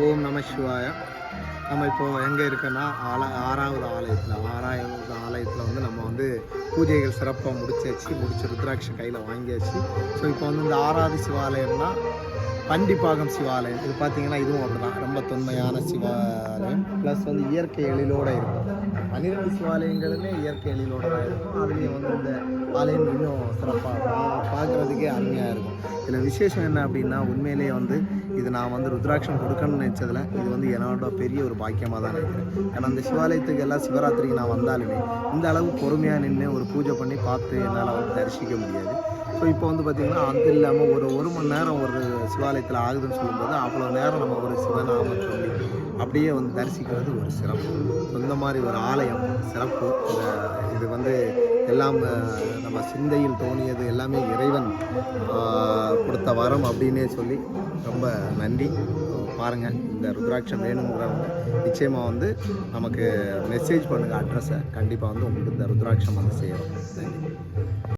ஓம் நம சிவாய. நம்ம இப்போது எங்கே இருக்கோன்னா ஆறாவது ஆலயத்தில் வந்து நம்ம வந்து பூஜைகள் சிறப்பாக முடிச்சு ருத்ராட்ச கையில் வாங்கியாச்சு. ஸோ இப்போ வந்து இந்த ஆறாவது சிவாலயம்னா பண்டிப்பாகம் சிவாலயம். இது பார்த்திங்கன்னா இதுவும் அப்படி தான், ரொம்ப தொன்மையான சிவாலயம். ப்ளஸ் வந்து இயற்கை எழிலோடு இருக்கும். 12 சிவாலயங்களுமே இயற்கை எழிலோடு தான் இருக்கும். அதுலேயும் வந்து இந்த ஆலயம் இன்னும் சிறப்பாக பார்க்குறதுக்கே அருமையாக இருக்கும். இதில் விசேஷம் என்ன அப்படின்னா, உண்மையிலேயே வந்து இது நான் வந்து ருத்ராட்சம் கொடுக்கணும்னு நினச்சதில் இது வந்து என்னோட பெரிய ஒரு பாக்கியமாக தான் நினைக்கிறேன். ஏன்னா அந்த சிவாலயத்துக்கு எல்லாம் சிவராத்திரிக்கு நான் வந்தாலுமே இந்த அளவு பொறுமையாக நின்று ஒரு பூஜை பண்ணி பார்த்து என்னால் வந்து தரிசிக்க முடியாது. ஸோ இப்போ வந்து பார்த்திங்கன்னா அது இல்லாமல் ஒரு மணி நேரம் ஒரு சிவாலயத்தில் ஆகுதுன்னு சொல்லும்போது அவ்வளோ நேரம் நம்ம ஒரு சிவநாமம் சொல்லி அப்படியே வந்து தரிசிக்கிறது ஒரு சிறப்பு. இந்த மாதிரி ஒரு ஆலயம் சிறப்பு. இது வந்து எல்லாம் நம்ம சிந்தையில் தோணியது எல்லாமே இறைவன் கொடுத்த வரம் அப்படின்னே சொல்லி ரொம்ப நன்றி. பாருங்கள், இந்த ருத்ராட்சம் வேணுங்கிறவங்க நிச்சயமாக வந்து நமக்கு மெசேஜ் பண்ணுங்கள் அட்ரஸை. கண்டிப்பாக வந்து உங்களுக்கு இந்த ருத்ராட்சம் வந்து செய்யணும். நன்றி.